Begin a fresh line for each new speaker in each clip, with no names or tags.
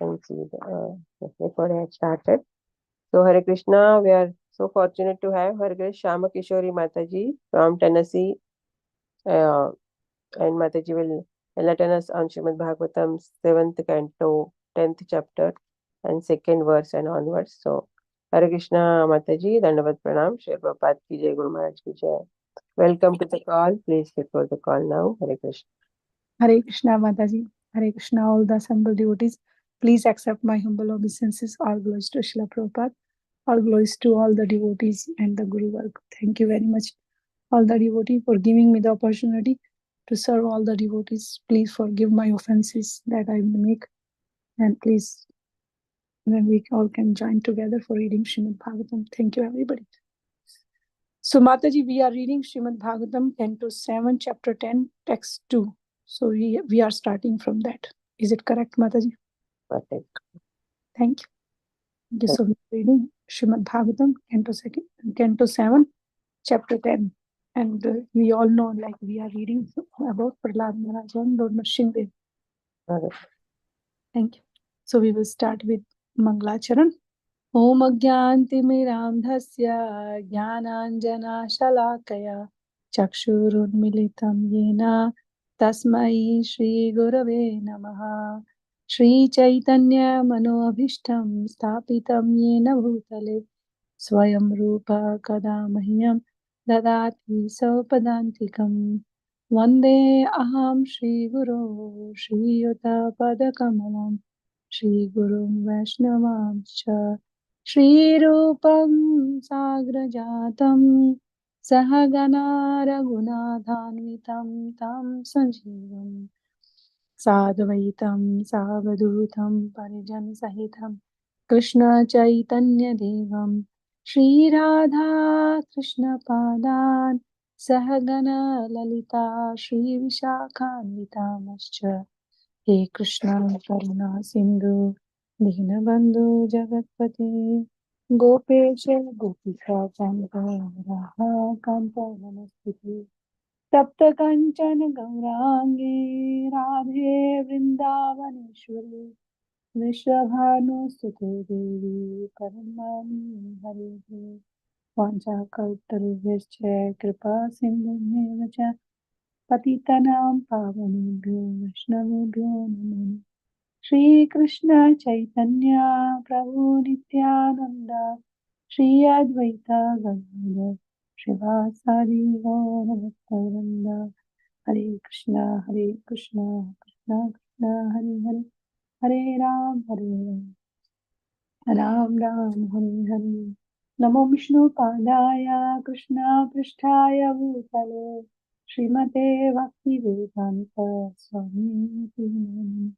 can see the record had started. So Hare Krishna, we are so fortunate to have Her Grace Shama Kishori Mataji from Tennessee, and Mataji will enlighten us on Srimad Bhagavatam 7th canto, 10th chapter, and second verse and onwards. So Hare Krishna Mataji, Dandavat Pranam, Shri Prabhupada ki jai, Guru Maharaj ki jai. Welcome to the call. Please record the call now. Hare Krishna.
Hare Krishna Mataji, Hare Krishna, all the assembled devotees. Please accept my humble obeisances. All glories to Srila Prabhupada. All glories to all the devotees and the Guru work. Thank you very much, all the devotees, for giving me the opportunity to serve all the devotees. Please forgive my offenses that I may make. And please, then we all can join together for reading Srimad Bhagavatam. Thank you, everybody. So, Mataji, we are reading Srimad Bhagavatam, Canto 7, Chapter 10, Text 2. So, we are starting from that. Is it correct, Mataji?
Perfect.
Thank you. Okay, so we are reading Srimad Bhagavatam, Canto 7, Chapter 10. And we all know, like, we are reading about Prahlad Maharaj and Lord Nrsimhadev.
Okay.
Thank you. So, we will start with Mangalacharan. Om Agyantimirandhasya Jnananjana-shalakaya Chakshurunmilitam Yena Tasmai Shri Gurave Namaha. Shri Chaitanya Manoabhishtam Sthapitam Yena Bhutale Swayam Rupa Kada Mahyam Dadati Saupadantikam Vande Aham Shri Guru Shri Yuta Padakamalam Shri Gurum Vaishnavamscha Shri Rupam Sagrajatam Sahagana Raghunathanvitam Tam Sanjeevam Sadvaitam Savadutam Parijan Sahitam Krishna Chaitanya Devam Shri Radha Krishna Padan Sahagana Lalita Shri Vishakhanvitamascha He Krishna Karuna Sindhu Dinabandhu Jagatpati Gopesha Gopika Chandra Raha Kanta Namaskiti Tapta Kanchana Gaurangi Radhe Vrindavaneshwari Vishwabhanu Sute Devi Paramani Hare Vancha Kaltaruvescha Kripa Sindhu Mevacha Patitanam Pavanebhyo Vaishnavebhyo Namo Shri Krishna Chaitanya Prabhu Nityananda Shri Advaita Gadadhar Srivasadi Gaurabhaktavranda Hare Krishna Krishna Krishna Hare Hare Hare Ram Ram Hare Hare Namo Vishnu Padaya Krishna Pristhaya Bhutale Srimate Bhakti Vedanta Swami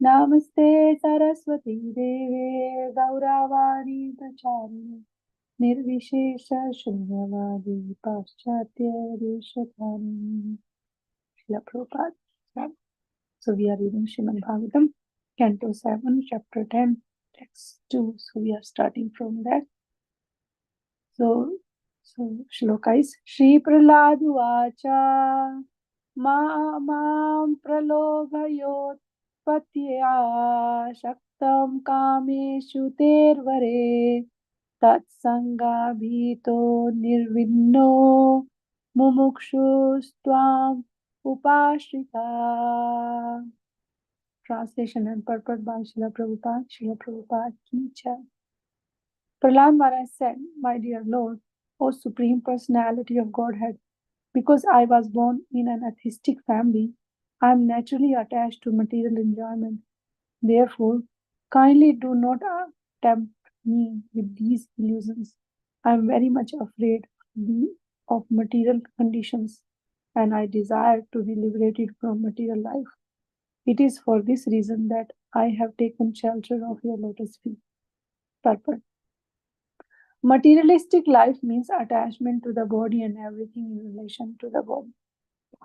Namaste Saraswati Deve Gauravani Pracharine Nirvishesha Shunyavadi Paschatya Deshatani Srila Prabhupada. So we are reading Srimad Bhagavatam, Canto 7, Chapter 10, Text 2. So we are starting from that. So Shloka is Shri Prahlad Vacha Mam Pralobhayot Patya Shaktam Kameshu Tervare Tatsanga Bhito Nirvinno Mumukshu Stvam Upashrita. Translation and purport by Srila Prabhupada. Srila Prabhupada ki jai. Prahlad Maharaj said, My dear Lord, O Supreme Personality of Godhead, because I was born in an atheistic family, I am naturally attached to material enjoyment. Therefore, kindly do not tempt me with these illusions. I am very much afraid of material conditions, and I desire to be liberated from material life. It is for this reason that I have taken shelter of your lotus feet. Purport. Materialistic life means attachment to the body and everything in relation to the body.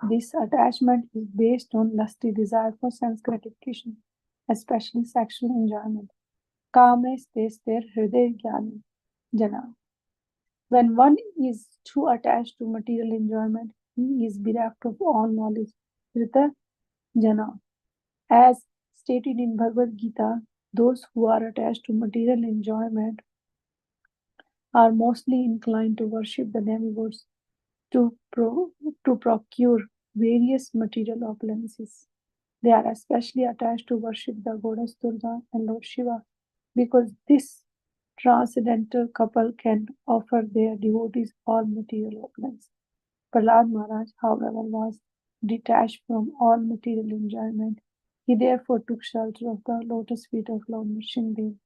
This attachment is based on lusty desire for sense gratification, especially sexual enjoyment. Kames testir hriday jnani jana. When one is too attached to material enjoyment, he is bereft of all knowledge. Hrita jana. As stated in Bhagavad Gita Those who are attached to material enjoyment are mostly inclined to worship the demigods to procure various material opulences. They are especially attached to worship the goddess Durga and Lord Shiva because this transcendental couple can offer their devotees all material opulence. Prahlad Maharaj, however, was detached from all material enjoyment. He therefore took shelter of the lotus feet of Lord Nrsimhadev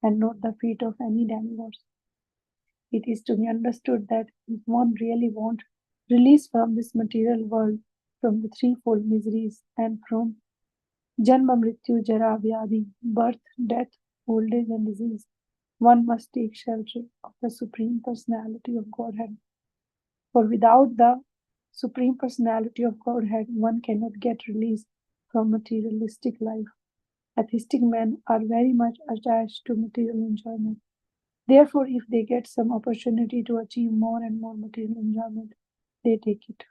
and not the feet of any demigods. It is to be understood that if one really wants release from this material world, from the threefold miseries, and from Janma, Mrityu, Jara, Vyadhi, birth, death, old age, and disease, one must take shelter of the Supreme Personality of Godhead. For without the Supreme Personality of Godhead, one cannot get release from materialistic life. Atheistic men are very much attached to material enjoyment. Therefore, if they get some opportunity to achieve more and more material enjoyment, they take it.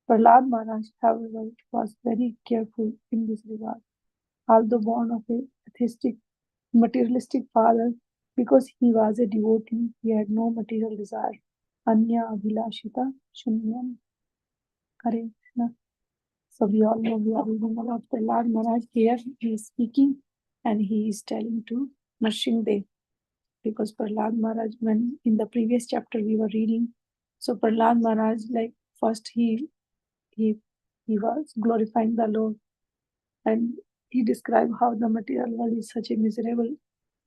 Prahlad Maharaj, however, was very careful in this regard. Although born of a atheistic, materialistic father, because he was a devotee, he had no material desire. Anya Abhilashita Shunyam. Hare Krishna. So we all know we are reading about Prahlad Maharaj here. He is speaking and he is telling to Nrsimhadev. Because Prahlad Maharaj, when in the previous chapter we were reading, so Prahlad Maharaj, like first he was glorifying the Lord, and he described how the material world is such a miserable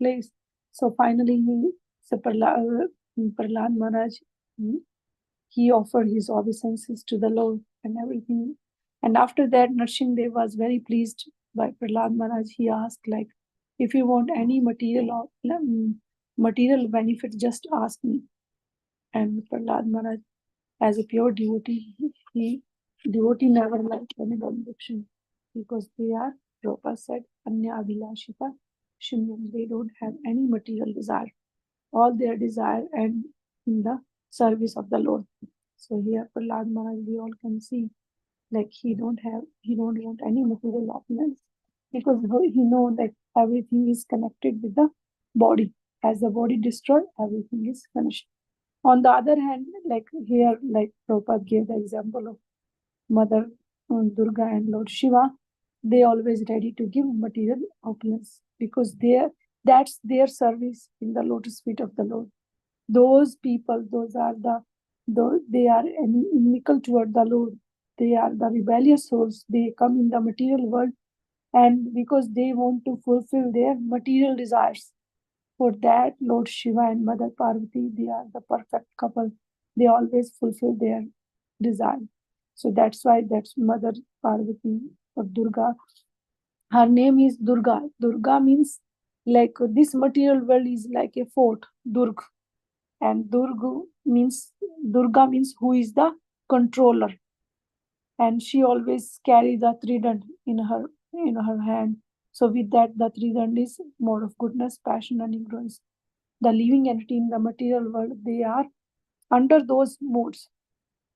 place. So finally, Prahlad Maharaj, he offered his obeisances to the Lord and everything. And after that, Nrsimhadev was very pleased by Prahlad Maharaj. He asked, like, if you want any material benefit, just ask me. And Prahlad Maharaj, as a pure devotee, devotee never liked any benediction because they are, Prabhupada said, Anya Abhilashita Shunyam. They don't have any material desire. All their desire and in the service of the Lord. So here Prahlad Maharaj, we all can see, like he don't want any material opulence because he know that everything is connected with the body. As the body destroyed, everything is finished. On the other hand, like here, like Prabhupada gave the example of Mother Durga and Lord Shiva, they always ready to give material opulence because that's their service in the lotus feet of the Lord. Those people, they are inimical toward the Lord. They are the rebellious souls. They come in the material world, and because they want to fulfill their material desires. For that, Lord Shiva and Mother Parvati, they are the perfect couple. They always fulfill their desire. So that's why that's Mother Parvati or Durga. Her name is Durga. Durga means like this material world is like a fort, Durg. And Durga means who is the controller. And she always carry the trident in her hand. So with that, the trident is mode of goodness, passion, and ignorance. The living entity in the material world, they are under those modes.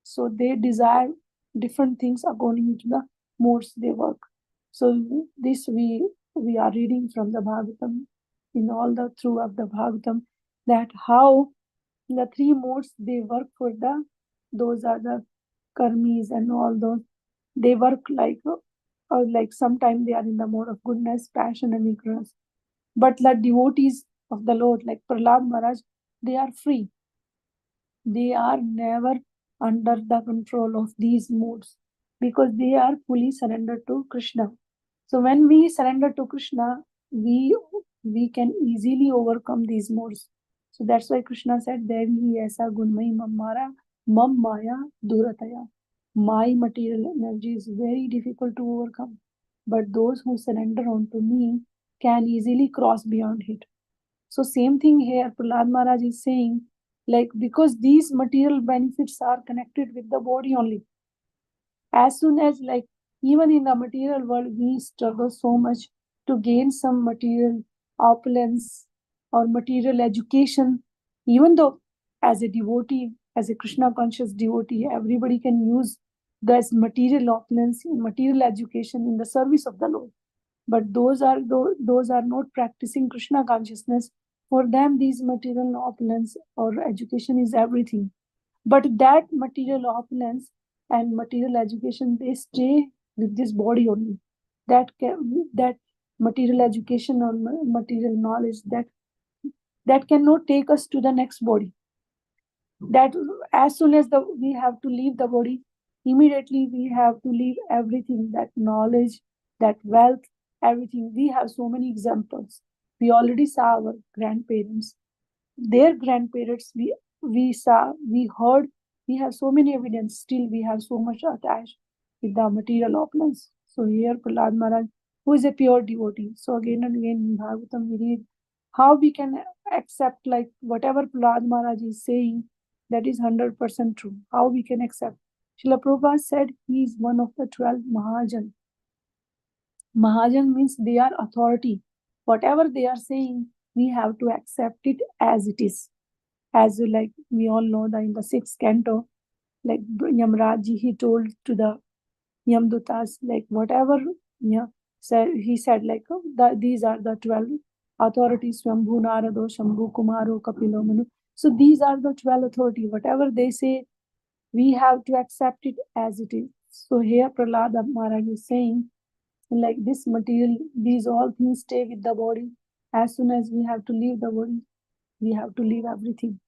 So they desire different things according to the modes they work. So this we are reading from the Bhagavatam, in all the throughout the Bhagavatam, that how the three modes they work for those are the karmis and all those. They work like sometimes they are in the mode of goodness, passion, and ignorance. But the devotees of the Lord, like Prahlad Maharaj, they are free. They are never under the control of these modes because they are fully surrendered to Krishna. So when we surrender to Krishna, we can easily overcome these modes. So that's why Krishna said, Devi aisa gunmai mamara mam maya durataya. My material energy is very difficult to overcome, but those who surrender unto me can easily cross beyond it. So same thing here, Prahlad Maharaj is saying, like, because these material benefits are connected with the body only. As soon as, like, even in the material world, we struggle so much to gain some material opulence or material education, even though as a devotee, as a Krishna conscious devotee, everybody can use this material opulence, material education in the service of the Lord. But those are not practicing Krishna consciousness. For them, these material opulence or education is everything. But that material opulence and material education, they stay with this body only. That material education or material knowledge that cannot take us to the next body. That as soon as we have to leave the body, immediately we have to leave everything, that knowledge, that wealth, everything. We have so many examples. We already saw our grandparents, their grandparents, we saw, we heard, we have so many evidence. Still we have so much attached with the material opulence. So here Prahlad Maharaj, who is a pure devotee, so again and again in Bhagavatam we read how we can accept, like whatever Prahlad Maharaj is saying, that is 100% true. How we can accept? Srila Prabhupada said he is one of the 12 Mahajan. Mahajan means they are authority. Whatever they are saying, we have to accept it as it is. As like we all know that in the 6th canto, like Yamraji, he told to the Yamdutas, like whatever, he said like these are the 12 authorities, Swambhu Narado, Shambhu Kumaro, Kapilo Manu. So these are the 12 authority. Whatever they say, we have to accept it as it is. So here Prahlad Maharaj is saying, like this material, these all things stay with the body. As soon as we have to leave the body, we have to leave everything.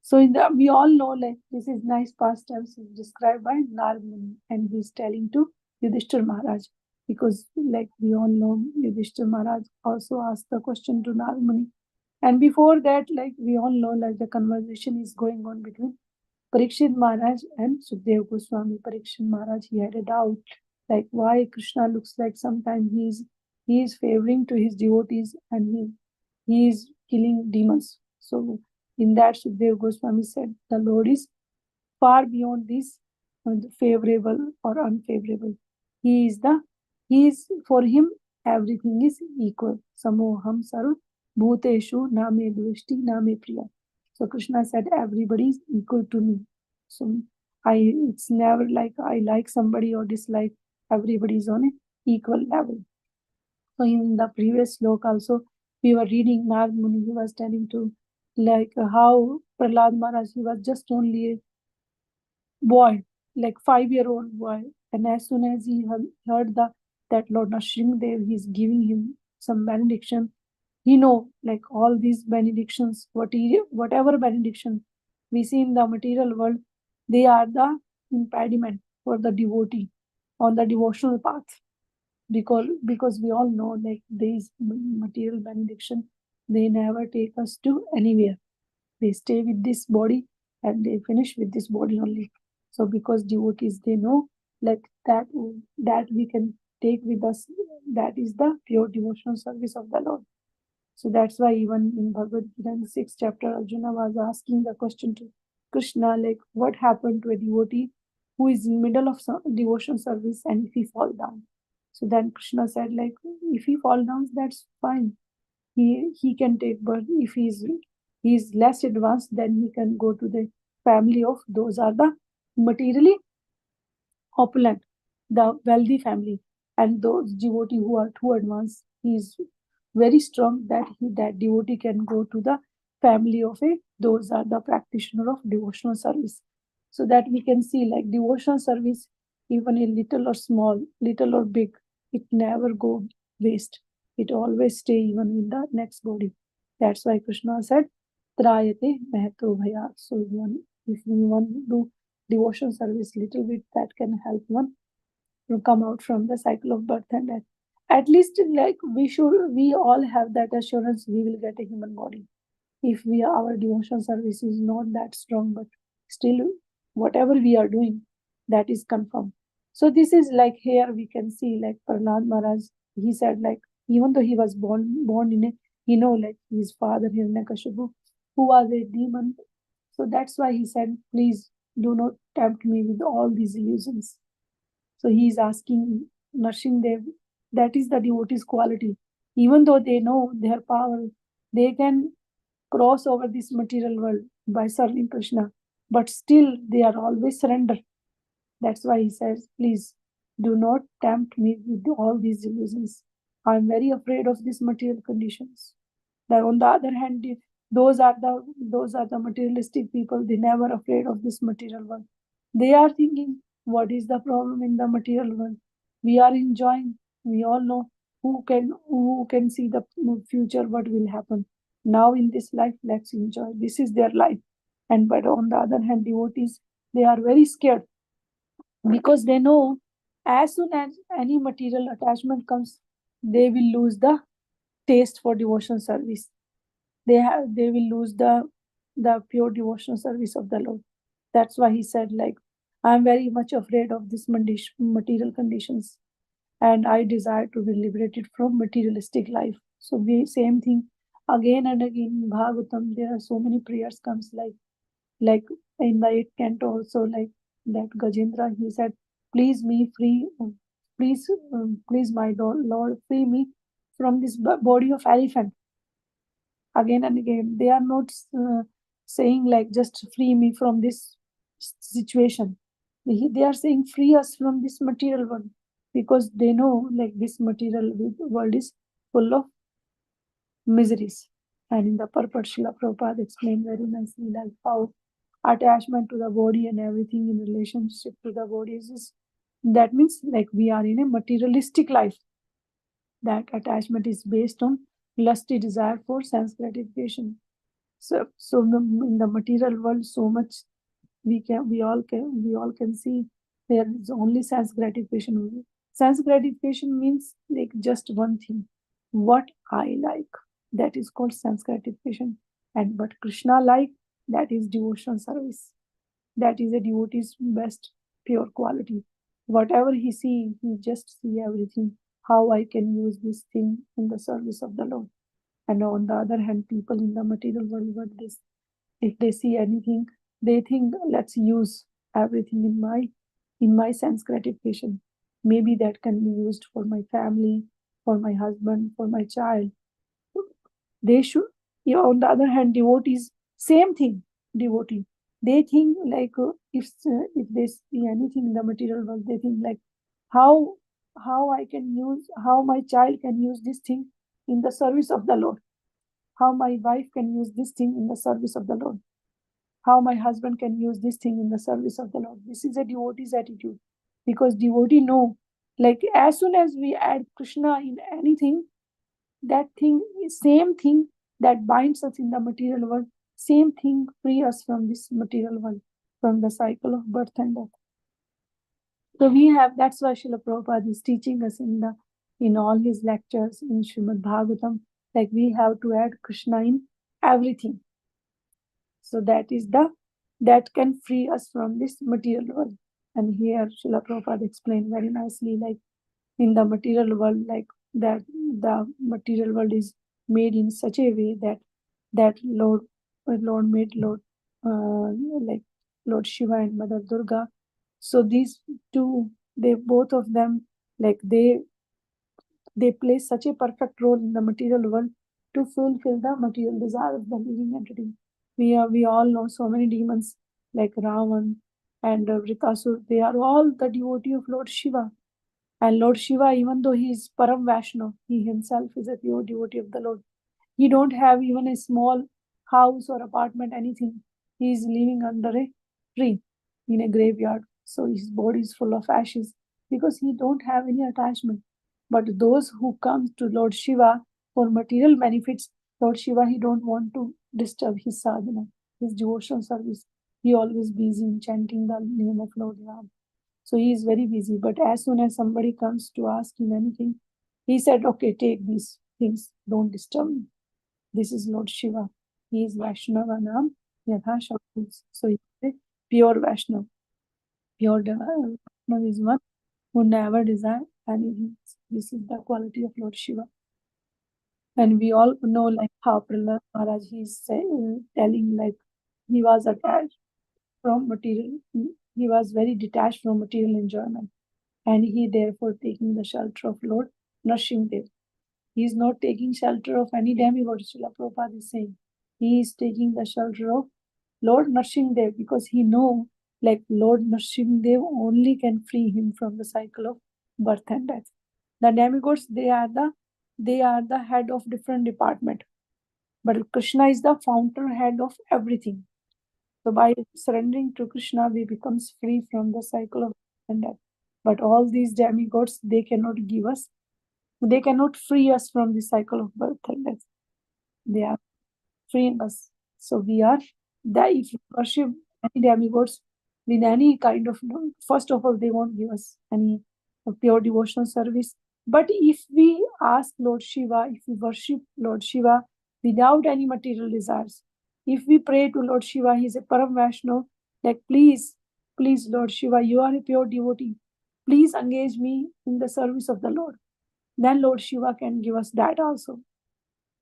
So we all know, like this is nice past tense described by Narad Muni, and he's telling to Yudhishthir Maharaj, because like we all know, Yudhishthir Maharaj also asked the question to Narad Muni. And before that, like we all know, like the conversation is going on between Parikshit Maharaj and Sukdev Goswami. Parikshit Maharaj, he had a doubt, like why Krishna looks like sometimes he is favoring to his devotees and he is killing demons. So in that, Sukdev Goswami said, the Lord is far beyond this favorable or unfavorable. He is for him everything is equal. Samoham sarv bhuteshu name dveshti name priya. So Krishna said everybody is equal to me. So it's never like I like somebody or dislike. Everybody is on an equal level. So in the previous slok also, we were reading Narad Muni, he was telling to like how Prahlad Maharaj, he was just only a boy, like 5-year-old boy. And as soon as he heard that Lord Nrsimhadev, he's giving him some benediction, he know like all these benedictions, whatever benediction we see in the material world, they are the impediment for the devotee on the devotional path. Because we all know, like these material benediction, they never take us to anywhere. They stay with this body and they finish with this body only. So because devotees, they know like that we can take with us, that is the pure devotional service of the Lord. So that's why even in Bhagavad Gita in the 6th chapter, Arjuna was asking the question to Krishna, like what happened to a devotee who is in middle of some devotional service and if he fall down. So then Krishna said, like if he fall down, that's fine. He can take birth. If he's less advanced, then he can go to the family of those are the materially opulent, the wealthy family, and those devotee who are too advanced, he is very strong that that devotee can go to the family of a those are the practitioner of devotional service. So that we can see like devotional service, even a little or small, little or big, it never go waste. It always stay even in the next body. That's why Krishna said, Trayate Mahato Bhaya. So if we want to do devotional service little bit, that can help one to come out from the cycle of birth and death. At least like we all have that assurance we will get a human body. If our devotional service is not that strong, but still whatever we are doing, that is confirmed. So this is like here we can see like Prahlad Maharaj, he said like even though he was born in a, like his father Hiranyakashipu, who was a demon. So that's why he said, please do not tempt me with all these illusions. So he is asking Nrsimhadev, that is the devotee's quality. Even though they know their power, they can cross over this material world by serving Krishna, but still they are always surrender. That's why he says, please do not tempt me with all these illusions. I'm very afraid of these material conditions. That on the other hand, those are the materialistic people. They never afraid of this material world. They are thinking, what is the problem in the material world? We are enjoying. We all know who can see the future, what will happen. Now in this life, let's enjoy. This is their life. And but on the other hand, devotees, they are very scared because they know as soon as any material attachment comes, they will lose the taste for devotion service. They will lose the pure devotional service of the Lord. That's why he said, like, I'm very much afraid of this material conditions, and I desire to be liberated from materialistic life. So we same thing again and again in Bhagavatam. There are so many prayers comes like in the 8th canto also, like that Gajendra, he said, please me free, please my Lord, free me from this body of elephant. Again and again, they are not saying like just free me from this situation. They are saying free us from this material world, because they know like this material world is full of miseries. And in the purport, Srila Prabhupada explained very nicely like how attachment to the body and everything in relationship to the body is, that means like we are in a materialistic life. That attachment is based on lusty desire for sense gratification. So in the material world, so much we all can see there is only sense gratification only. Sense gratification means like just one thing, what I like, that is called sense gratification. And but Krishna like, that is devotion service. That is a devotee's best pure quality. Whatever he see, he just see everything. How I can use this thing in the service of the Lord. And on the other hand, people in the material world, what this, if they see anything, they think, let's use everything in my sense gratification. Maybe that can be used for my family, for my husband, for my child. They should, on the other hand, devotees, same thing, devotee. They think like if they see anything in the material world, they think like how I can use, how my child can use this thing in the service of the Lord, how my wife can use this thing in the service of the Lord, how my husband can use this thing in the service of the Lord. This is a devotee's attitude, because devotee know, like as soon as we add Krishna in anything, that thing is same thing that binds us in the material world, same thing free us from this material world, from the cycle of birth and death. So we have, that's why Srila Prabhupada is teaching us in all his lectures in Srimad Bhagavatam, like we have to add Krishna in everything. So that can free us from this material world. And here Srila Prabhupada explained very nicely, like in the material world, like that the material world is made in such a way that Lord made like Lord Shiva and Mother Durga. So these two, they both of them, like they play such a perfect role in the material world to fulfill the material desire of the living entity. We all know so many demons like Ravan and Vrikasur. They are all the devotee of Lord Shiva. And Lord Shiva, even though he is Param Vaishnav, he himself is a pure devotee of the Lord. He don't have even a small house or apartment, anything. He is living under a tree in a graveyard. So his body is full of ashes because he don't have any attachment. But those who come to Lord Shiva for material benefits, Lord Shiva, he don't want to disturb his sadhana, his devotion service. He always busy in chanting the name of Lord Ram. So he is very busy. But as soon as somebody comes to ask him anything, he said, okay, take these things. Don't disturb me. This is Lord Shiva. He is Vaishnava Nam Yatha Shakti. So he is a pure Vaishnava. Pure Vaishnava is one who never desire anything. This is the quality of Lord Shiva. And we all know like how Prahlad Maharaj, he is telling like he was attached from material. He was very detached from material enjoyment. And he therefore taking the shelter of Lord Nrsimhadev. He is not taking shelter of any demigod, Srila Prabhupada is saying. He is taking the shelter of Lord Nrsimhadev because he know like Lord Nrsimhadev only can free him from the cycle of birth and death. The demigods, they are the they are the head of different department. But Krishna is the fountainhead of everything. So by surrendering to Krishna, we becomes free from the cycle of birth and death. But all these demigods, they cannot give us, they cannot free us from the cycle of birth and death. They are freeing us. So we are that if you worship any demigods with any kind of, first of all, they won't give us any pure devotional service. But if we ask Lord Shiva, if we worship Lord Shiva without any material desires, if we pray to Lord Shiva, he is a Param Vaishnav, like please, please, Lord Shiva, you are a pure devotee. Please engage me in the service of the Lord. Then Lord Shiva can give us that also.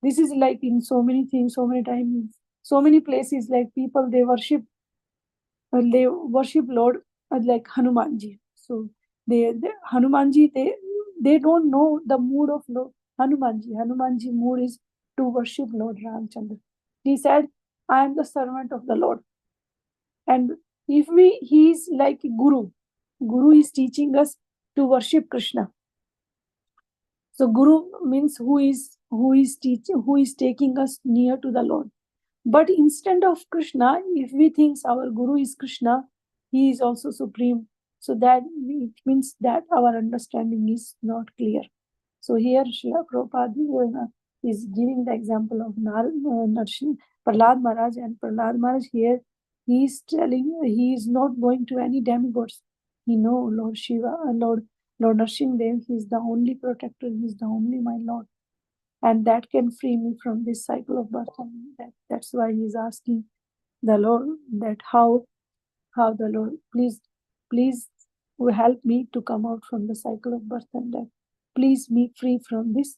This is like in so many things, so many times, so many places, like people, they worship Lord like Hanumanji. So they Hanumanji, they don't know the mood of Lord Hanumanji. Hanumanji mood is to worship Lord Ramchandra. He said, I am the servant of the Lord. And if he is like Guru. Guru is teaching us to worship Krishna. So Guru means who is teaching, who is taking us near to the Lord. But instead of Krishna, if we think our Guru is Krishna, he is also supreme. So that it means that our understanding is not clear. So here Srila Prabhupada is giving the example of Prahlad Maharaj, and Prahlad Maharaj here, he is telling he is not going to any demigods. He know Lord Shiva, Lord Nrsimhadev, he is the only protector, he is the only my Lord. And that can free me from this cycle of birth and death. That's why he is asking the Lord that how the Lord, please help me to come out from the cycle of birth and death. Please make free from this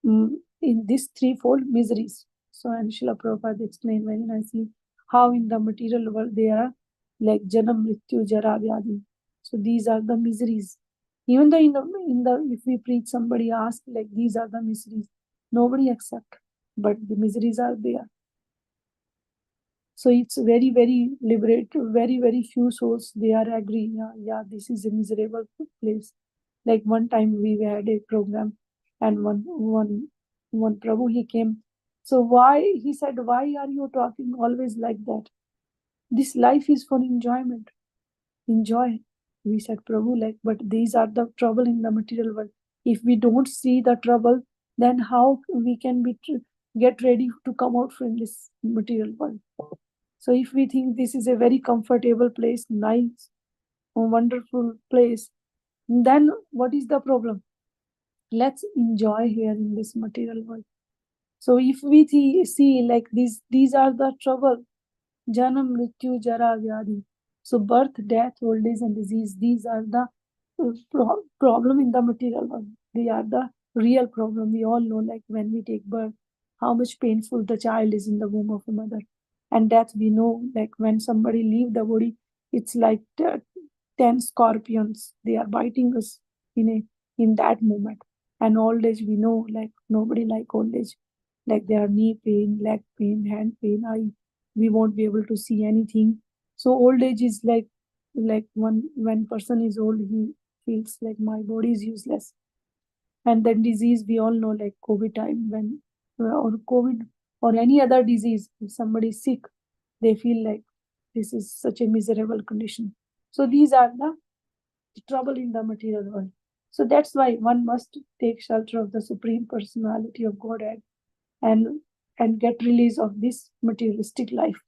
in this threefold miseries. So and Srila Prabhupada explained very nicely how in the material world they are like Janam, Mrityu, Jara, Vyadi. So these are the miseries. Even though in the if we preach, somebody asks like these are the miseries, nobody accept, but the miseries are there. So it's very, very liberated, very, very few souls, they are agree, yeah, this is a miserable place. Like one time we had a program and one Prabhu, he came. So why, he said, why are you talking always like that? This life is for enjoyment. Enjoy. We said, Prabhu, like, but these are the trouble in the material world. If we don't see the trouble, then how we can get ready to come out from this material world? So if we think this is a very comfortable place, nice, wonderful place, then what is the problem? Let's enjoy here in this material world. So if we see like these are the trouble, Janam, Mrityu, Jara, Vyadi. So birth, death, old age and disease, these are the problem in the material world. They are the real problem. We all know, like when we take birth, how much painful the child is in the womb of a mother. And death, we know, like when somebody leave the body, it's like 10 scorpions. They are biting us in that moment. And old age, we know, like nobody like old age. Like there are knee pain, leg pain, hand pain, eye. We won't be able to see anything. So old age is like when person is old, he feels like my body is useless. And then disease, we all know, like COVID time, when or COVID or any other disease, if somebody is sick, they feel like this is such a miserable condition. So these are the trouble in the material world. So that's why one must take shelter of the Supreme Personality of Godhead and get release of this materialistic life.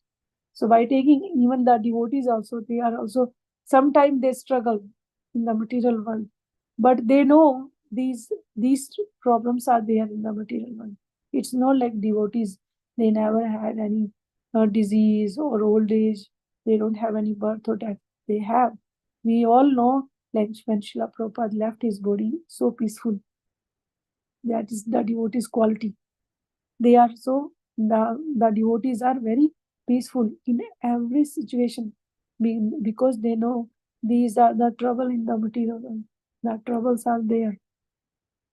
So by taking, even the devotees also, they are also, sometimes they struggle in the material world, but they know these problems are there in the material world. It's not like devotees, they never had any disease or old age, they don't have any birth or death. They have. We all know, like when Srila Prabhupada left his body, so peaceful. That is the devotee's quality. They are so, the devotees are very peaceful in every situation because they know these are the trouble in the material world. The troubles are there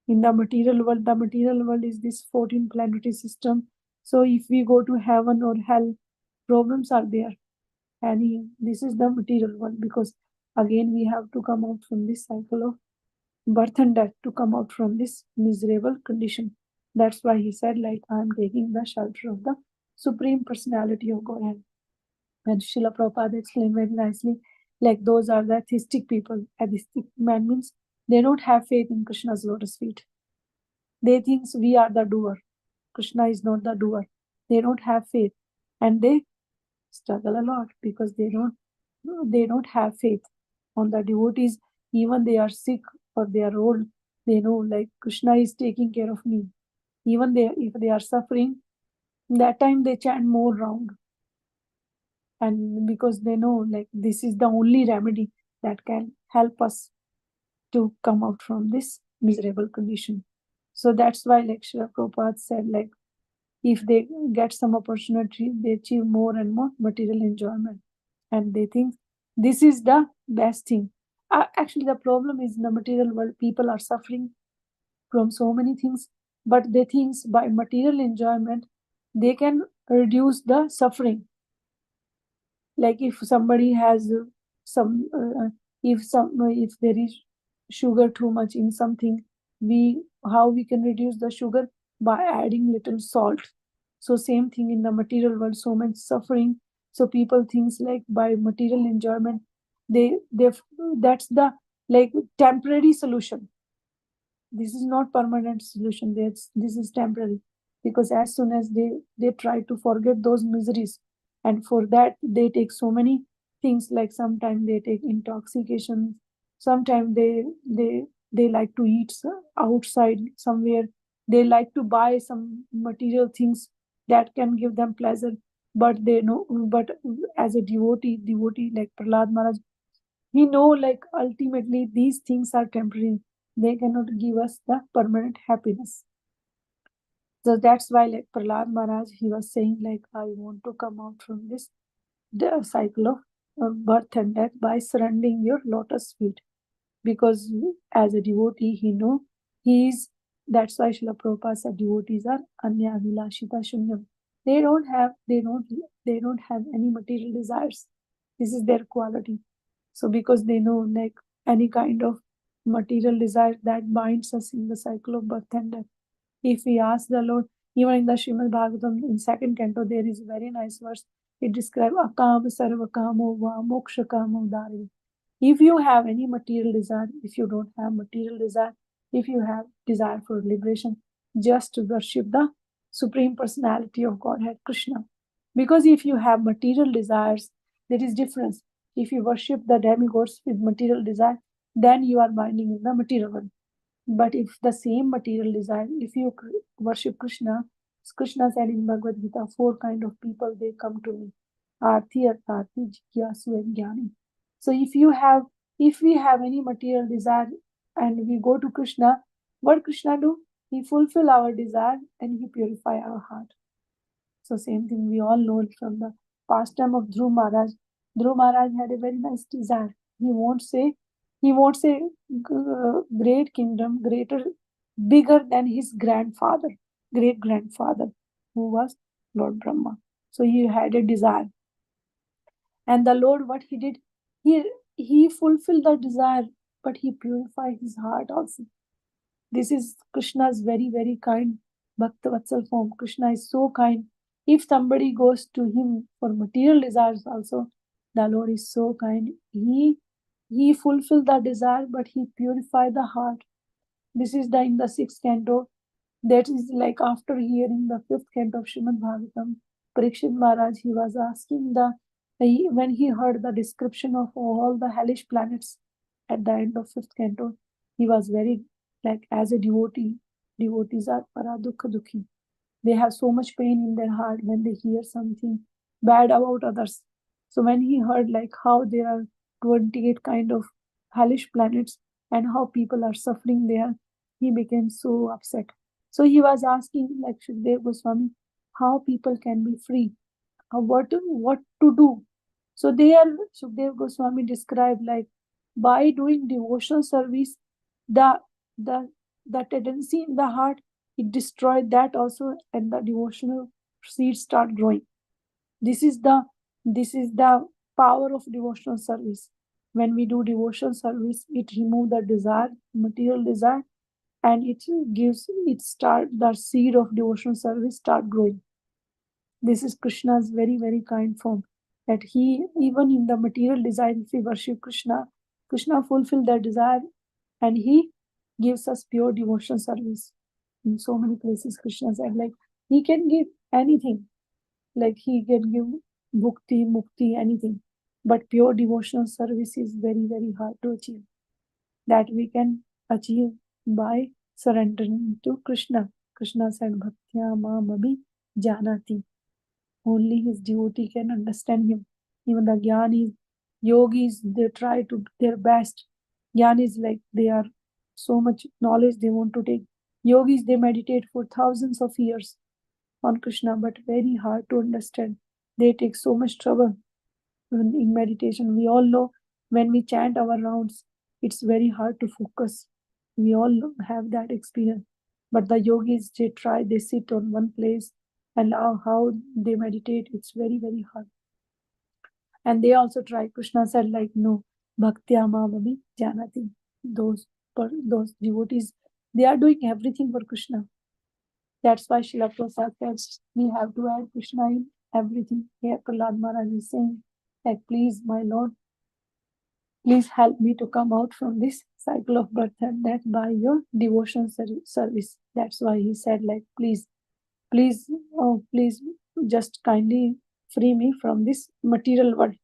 in the material world. The material world is this 14 planetary system. So if we go to heaven or hell, problems are there. And this is the material world, because again we have to come out from this cycle of birth and death to come out from this miserable condition. That's why he said, like, I am taking the shelter of the Supreme Personality of Godhead. And Srila Prabhupada explained very nicely, like, those are the atheistic people. Atheistic man means they don't have faith in Krishna's lotus feet. They think we are the doer. Krishna is not the doer. They don't have faith. And they struggle a lot because they don't have faith on the devotees. Even they are sick or they are old, they know like Krishna is taking care of me. Even if they are suffering, that time they chant more round, and because they know like this is the only remedy that can help us to come out from this miserable condition. So that's why like Srila Prabhupada said, like, if they get some opportunity, they achieve more and more material enjoyment, and they think this is the best thing. Actually, the problem is in the material world, people are suffering from so many things, but they think by material enjoyment, they can reduce the suffering. Like if somebody has some, if there is sugar too much in something, how we can reduce the sugar by adding little salt. So same thing in the material world, so much suffering. So people thinks like by material enjoyment, they that's the like temporary solution. This is not permanent solution. This is temporary, because as soon as they try to forget those miseries, and for that they take so many things, like sometimes they take intoxication, sometimes they like to eat outside somewhere, they like to buy some material things that can give them pleasure, but they know, but as a devotee like Prahlad Maharaj, we know like ultimately these things are temporary. They cannot give us the permanent happiness. So that's why like Prahlad Maharaj, he was saying like, I want to come out from this the cycle of birth and death by surrendering your lotus feet. Because as a devotee, he know he is, that's why Srila Prabhupada said devotees are anya vilashita shunyam. They don't have any material desires. This is their quality. So because they know like any kind of material desire that binds us in the cycle of birth and death. If we ask the Lord, even in the Srimad Bhagavatam in second canto, there is a very nice verse. It describes akam sarva kamo va moksha kamo dari. If you have any material desire, if you don't have material desire, if you have desire for liberation, just worship the Supreme Personality of Godhead, Krishna. Because if you have material desires, there is difference. If you worship the demigods with material desire, then you are binding in the material world. But if the same material desire, if you worship Krishna, Krishna said in Bhagavad Gita, 4 kind of people, they come to me. Arthi, Artharthi, Jigyasu, and Jnani. So if we have any material desire and we go to Krishna, what Krishna do? He fulfill our desire and he purify our heart. So same thing we all know from the pastime of Dhruv Maharaj. Dhruv Maharaj had a very nice desire. He won't say great kingdom, bigger than his grandfather, great grandfather, who was Lord Brahma. So he had a desire. And the Lord, what he did, he fulfilled the desire, but he purified his heart also. This is Krishna's very, very kind Bhakta Vatsal form. Krishna is so kind. If somebody goes to him for material desires also, the Lord is so kind. He fulfilled the desire, but he purified the heart. This is in the 6th canto. That is like after hearing the 5th canto of Srimad Bhagavatam, Parikshit Maharaj, he was asking when he heard the description of all the hellish planets at the end of 5th canto, he was very, like, as a devotee, devotees are paradukha dukhi. They have so much pain in their heart when they hear something bad about others. So when he heard like how there are 28 kind of hellish planets and how people are suffering there, he became so upset. So he was asking like Shukdev Goswami, how people can be free, what to do. So there Shukdev Goswami described like by doing devotional service, the the the tendency in the heart, it destroyed that also, and the devotional seeds start growing. This is the power of devotional service. When we do devotional service, it removes the desire, material desire, and it gives the seed of devotional service start growing. This is Krishna's very, very kind form. That he, even in the material desire, if we worship Krishna, Krishna fulfills that desire and he gives us pure devotional service. In so many places, Krishna said, like, he can give anything. Like, he can give bhukti, mukti, anything. But pure devotional service is very, very hard to achieve. That we can achieve by surrendering to Krishna. Krishna said, Bhaktya Mamabhi Janati. Only his devotee can understand him. Even the Gyanis, yogis, they try to their best. Gyanis, like, they are so much knowledge they want to take. Yogis, they meditate for thousands of years on Krishna, but very hard to understand. They take so much trouble in meditation. We all know when we chant our rounds, it's very hard to focus. We all have that experience. But the yogis, they try, they sit on one place, and how they meditate, it's very, very hard. And they also try. Krishna said, like, no, bhaktya mamami janati. Those devotees, they are doing everything for Krishna. That's why Srila Prabhupada says we have to add Krishna in everything. Here Prahlad Maharaj is saying, like, please, my Lord, please help me to come out from this cycle of birth and death by your devotion service. That's why he said, like, please, please, just kindly free me from this material world.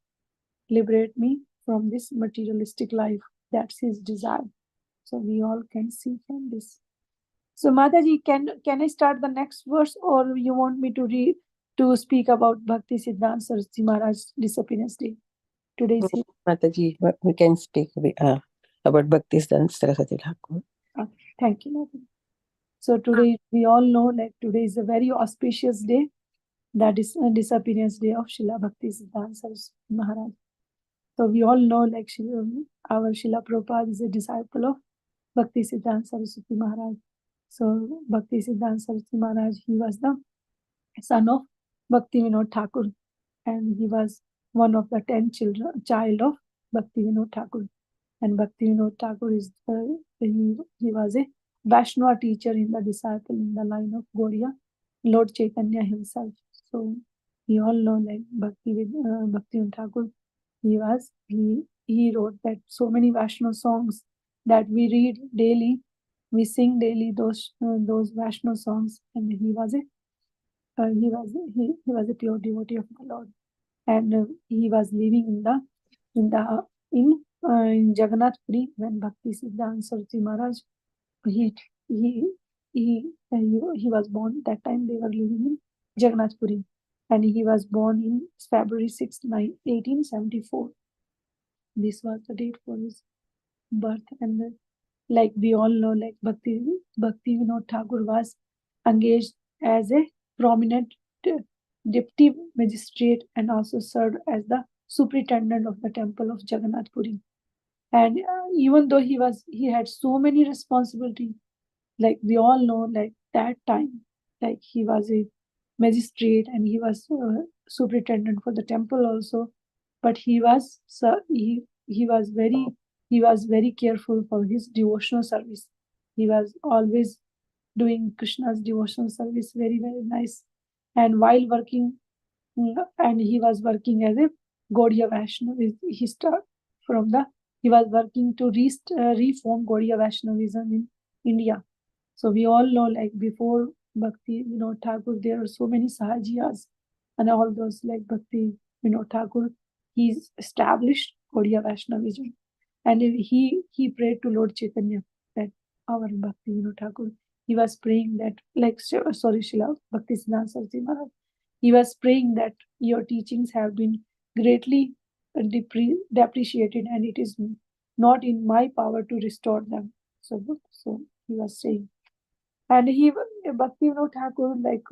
Liberate me from this materialistic life. That's his desire. So we all can see from this. So Mataji, can I start the next verse, or you want me to speak about Bhakti Siddhanta Saraswati Maharaj disappearance day? Today is
Mataji, we can speak about Bhakti Siddhanta Saraswati Thakur.
Thank you, Mataji. So today we all know, like, today is a very auspicious day. That is a disappearance day of Srila Bhakti Siddhanta Saraswati Maharaj. So we all know, like, our Srila Prabhupada is a disciple of Bhakti Siddhanta Saraswati Maharaj. So Bhakti Siddhanta Saraswati Maharaj, he was the son of Bhakti Vinod Thakur, and he was one of the 10 child of Bhakti Vinod Thakur. And Bhakti Vinod Thakur is he was a Vaishnava teacher in the disciple in the line of Gaudiya, Lord Chaitanya himself. So we all know, like, Bhakti Vinod Thakur, he wrote that so many Vaishnava songs that we read daily, we sing daily those Vaishnava songs, and he was a pure devotee of the Lord, and he was living in Jagannath Puri when Bhakti Siddhanta Saraswati Maharaj he was born. That time they were living in Jagannath Puri, and he was born in February 6, 1874. This was the date for his birth, and like we all know, like, Bhakti Vinod Thakur was engaged as a prominent deputy magistrate and also served as the superintendent of the temple of Jagannath Puri. And even though he had so many responsibilities, like we all know, like that time, like he was a magistrate and he was superintendent for the temple also, but he was very careful for his devotional service. He was always doing Krishna's devotional service very, very nice. And while working, and he was working as a Gaudiya Vaishnava. He was working to reform Gaudiya Vaishnavism in India. So we all know, like, before Bhakti Vinod Thakur, there are so many Sahajiyas and all those, like Bhakti Vinod Thakur, he's established Gaudiya Vaishnavism. And he prayed to Lord Chaitanya that our Bhakti Vinod Thakur, he was praying that, like, Srila Bhakti Siddhanta Saraswati Maharaj, he was praying that your teachings have been greatly depreciated and it is not in my power to restore them. So he was saying. And Bhakti Vinod Thakur, like,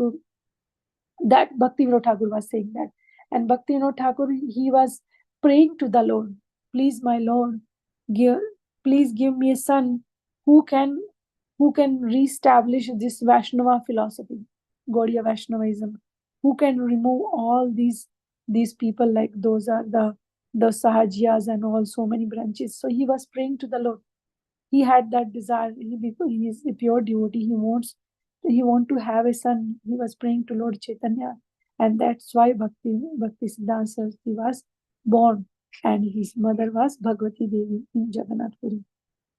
that Bhakti Vinod Thakur was saying that. And Bhakti Vinod Thakur, he was praying to the Lord, please, my Lord, please give me a son who can reestablish this Vaishnava philosophy, Gaudiya Vaishnavism, who can remove all these people, like those are the the Sahajiyas and all so many branches. So he was praying to the Lord. He had that desire. Because he is a pure devotee. He want to have a son. He was praying to Lord Chaitanya, and that's why Bhakti Siddhanta Saraswati was born, and his mother was Bhagavati Devi in Jagannath Puri.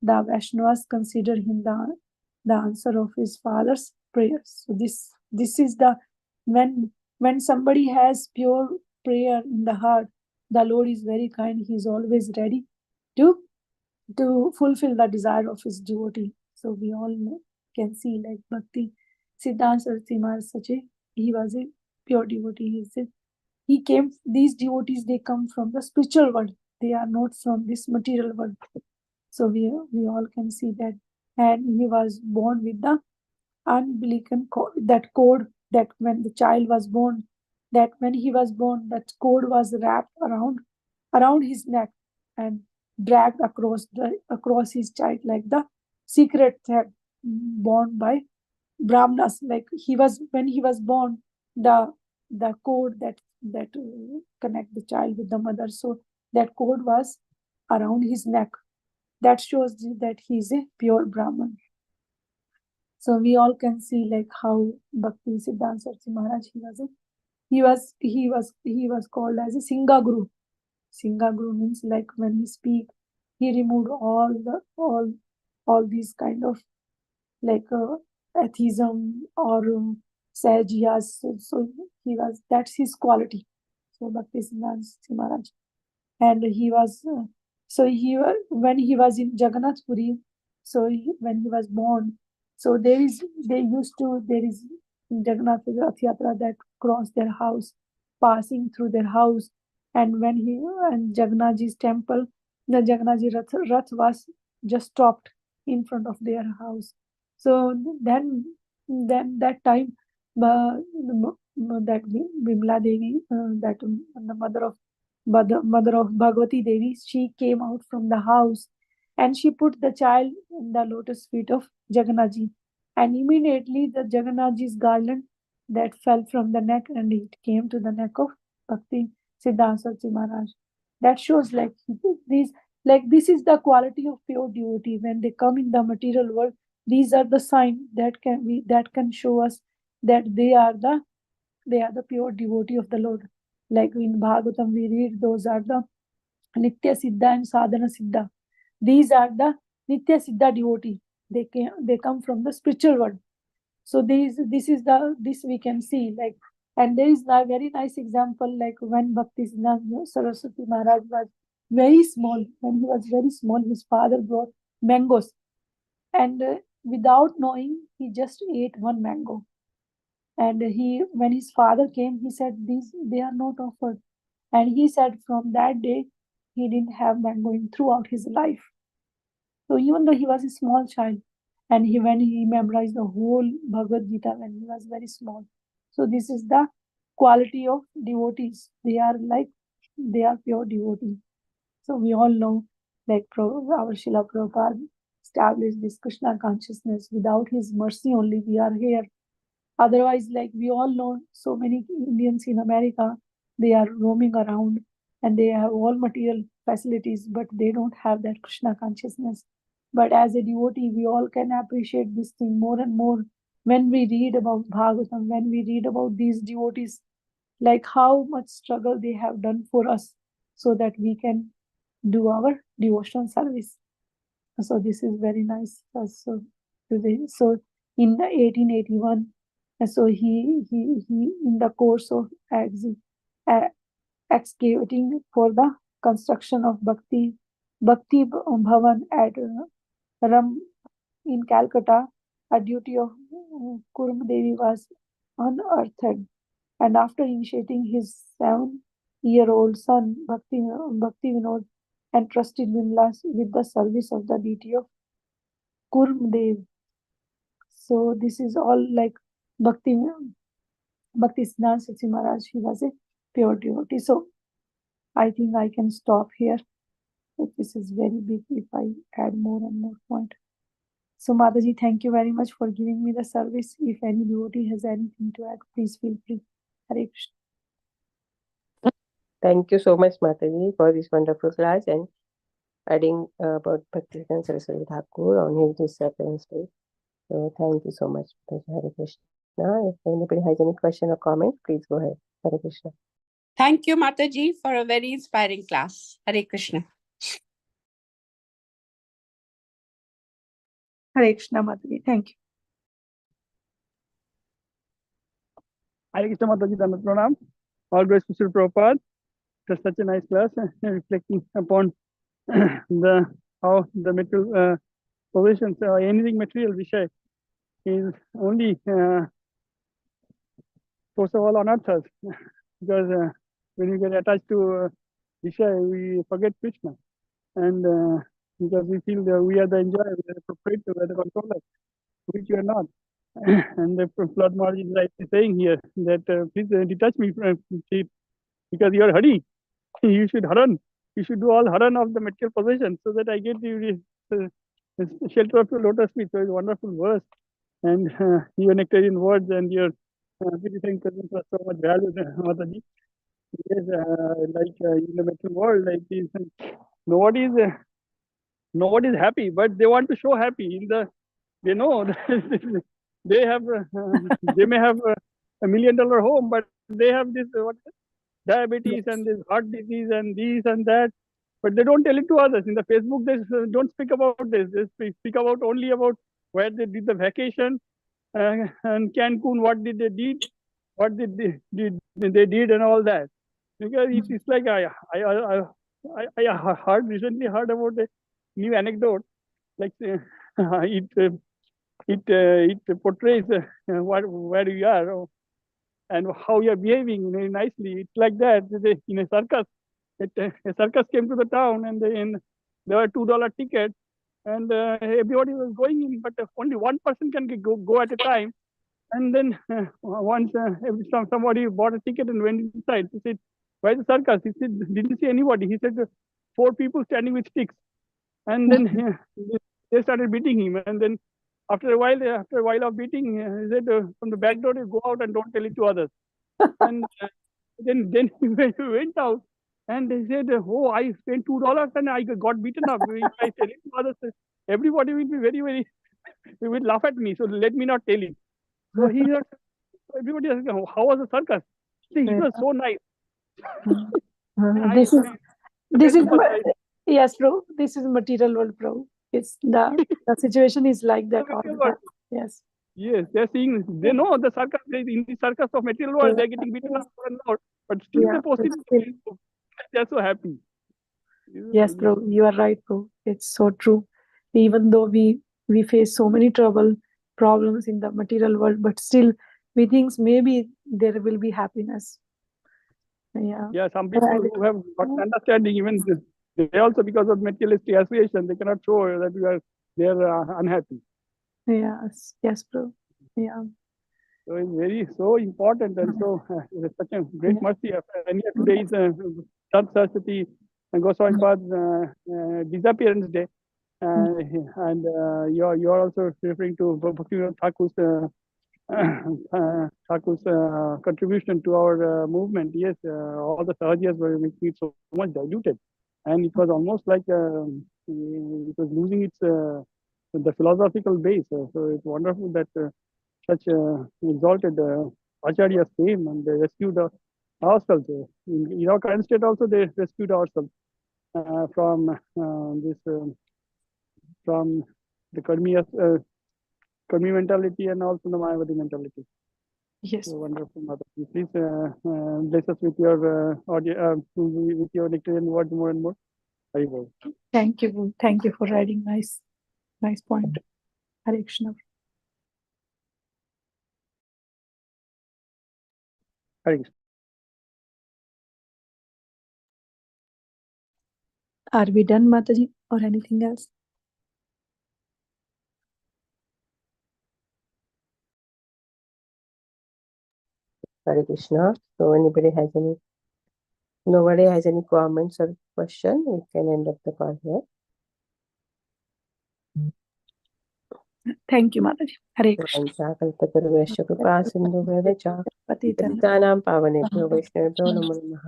The Vaishnavas consider him the answer of his father's prayers. So this is the when somebody has pure prayer in the heart, the Lord is very kind. He is always ready to fulfill the desire of his devotee. So we all can see like Bhakti Siddhanta Saraswati Maharaj he was a pure devotee. He came, these devotees, they come from the spiritual world. They are not from this material world. So we all can see that. And he was born with the umbilical cord, that cord that when the child was born, that when he was born, that cord was wrapped around his neck and dragged across his child like the secret thread born by Brahmanas. Like when he was born, the cord that connect the child with the mother. So that cord was around his neck. That shows that he is a pure Brahman. So we all can see like how Bhakti Siddhanta Saraswati Maharaj he was called as a Singha Guru. Singha Guru means like when he speak, he removed all these kind of like atheism or Sahajiyas. So that's his quality. So Bhakti Siddhanta Saraswati Maharaj. And he was when he was in Jagannath Puri, when he was born, so there is in Jagannath Puri Rath Yatra that cross their house, passing through their house, and when he and Jagannathji's temple, the Jagannathji Rath was just stopped in front of their house. So then that time, that Bimla Devi, that the mother of Bhagavati Devi, she came out from the house and she put the child in the lotus feet of Jagannathji. And immediately the Jagannathji's garland that fell from the neck and it came to the neck of Bhakti Siddhanta Saraswati Maharaj. That shows this is the quality of pure devotee. When they come in the material world, these are the signs that can show us that they are the pure devotee of the Lord. Like in Bhagavatam, we read those are the Nitya Siddha and Sadhana Siddha. These are the Nitya Siddha devotee. They come from the spiritual world. So this we can see like, and there is a very nice example like when Bhakti Siddhanta Saraswati Maharaj was very small. When he was very small, his father brought mangoes, and without knowing, he just ate one mango. And when his father came, he said, "These they are not offered." And he said, from that day, he didn't have mango throughout his life. So even though he was a small child, and when he memorized the whole Bhagavad Gita when he was very small. So this is the quality of devotees. They are pure devotees. So we all know, like our Srila Prabhupada established this Krishna consciousness. Without his mercy only, we are here. Otherwise, like we all know, so many Indians in America, they are roaming around and they have all material facilities, but they don't have that Krishna consciousness. But as a devotee, we all can appreciate this thing more and more when we read about Bhagavatam, when we read about these devotees, like how much struggle they have done for us so that we can do our devotional service. So this is very nice. So in the 1881, so he in the course of excavating for the construction of Bhakti Bhavan at Ram in Calcutta, a duty of Kurma Devi was unearthed, and after initiating his 7-year-old son Bhakti Vinod entrusted Vimla with the service of the deity of Kurmdev. So this is all like Bhakti Siddhanta Saraswati Maharaj. He was a pure devotee. So I think I can stop here. This is very big if I add more and more point. So Mataji, thank you very much for giving me the service. If any devotee has anything to add, please feel free. Hare Krishna.
Thank you so much, Mataji, for this wonderful class and adding about Bhaktivedanta Saraswati Thakur on his reference day. So thank you so much, Mataji. Hare Krishna. If anybody has any question or comment, please go ahead. Hare Krishna.
Thank you, Mataji, for a very inspiring class. Hare Krishna.
Hare Krishna, Mataji. Thank you.
Hare Krishna Mataji, Dhanvat Pranam. All grace to Sri Prabhupada. It was such a nice class, reflecting upon how the material possessions, anything material, Vishay, is only source of all unearthers. Because when we get attached to Vishay, we forget Krishna. And because we feel that we are the enjoyer, we are the proprietor, we are the controller, which we are not. And the Lord Maharaj is like saying here that please detach me from it, because you are hurry. You should haran. You should do all haran of the material possession, so that I get the shelter of your lotus feet. So it's a wonderful verse, and your nectarian words and your beautifying presence was so much valued, Mataji. Yes, in the material world, like this, nobody is happy, but they want to show happy. They know that they may have $1 million home, but they have this diabetes and this heart disease and this and that, but they don't tell it to others. In the Facebook, they don't speak about this. They speak about only about where they did the vacation and Cancun, what did they did, what did they did and all that. Because it's like I recently heard about a new anecdote, like it portrays where you are and how you are behaving very nicely. It's like that. In a circus, a circus came to the town, and there were $2 tickets, and everybody was going in, but only one person can go at a time. And then once somebody bought a ticket and went inside, he said, "Where's the circus?" He said, "Didn't see anybody." He said, "4 people standing with sticks." And then they started beating him. And then after a while of beating, he said, "From the back door, you go out and don't tell it to others." And then he went out, and they said, "Oh, I spent $2 and I got beaten up. If I tell it to others, everybody will be very, they will laugh at me. So let me not tell it." So everybody was asking, "How was the circus?" See, it was so nice.
This is yes, bro. This is material world, bro. It's the situation is like that all the time. Yes.
Yes, they're seeing. They know the circus. In the circus of material world, they're getting beaten up more and more. But still, they post it. They're so happy.
Yes, bro. You are right, bro. It's so true. Even though we face so many problems in the material world, but still we think maybe there will be happiness. Yeah.
Yeah, some people who have got understanding, even they also, because of materialistic aspiration, they cannot show that they are unhappy.
Yes, yes, bro. Yeah.
So it's so important, and so it's such a great mercy. And here today is Sant Saraswati and Goswami Pad's disappearance day, and you are also referring to Bhaktivedanta Thakur's contribution to our movement. Yes, all the Sahajas were making it so much diluted, and it was almost like it was losing its the philosophical base. So it's wonderful that such exalted acharyas came and they rescued ourselves. In our current state also, they rescued ourselves from from the Karmi mentality and also the Mayavadi mentality.
Yes.
So wonderful, Mataji. Please bless us with your with your nectarian words more and more. Haribol.
Thank you. Thank you for writing. Nice point. Hare Krishna.
Hare Krishna.
Are we done, Mataji, or anything else?
Hare Krishna. So nobody has any comments or question, we can end up the call here.
Thank you, Mataji. Hare Krishna.
कल्पतरुभ्यश्च कृपा सिन्धुभ्यश्च पतितानां पावनेभ्यो वैष्णवेभ्यो नमो नमः।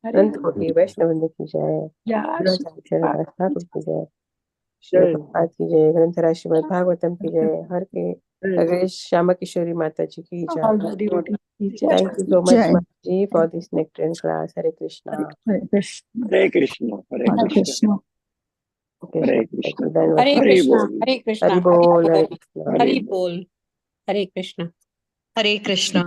अनंत कोटि वैष्णव वृंद की जय।
जय
शरण दास ठाकुर की जय। श्री प्रभुपाद की जय। ग्रंथराज श्रीमद् भागवतम की जय। हर के अग्रज श्यामा किशोरी माता जी की जय।
all the devotees की जय।
Thank you so much,
Jai.
Mataji, for this nectar class. Hare Krishna.
Hare Krishna.
Hare Krishna, Hare
Hare
Krishna,
Krishna.
Hare Krishna.
Hare
Hari
Krishna,
Bol.
Hare Krishna,
Hari Bol, Hare Krishna.
Hari Bol, Hare Krishna.
Hare Krishna.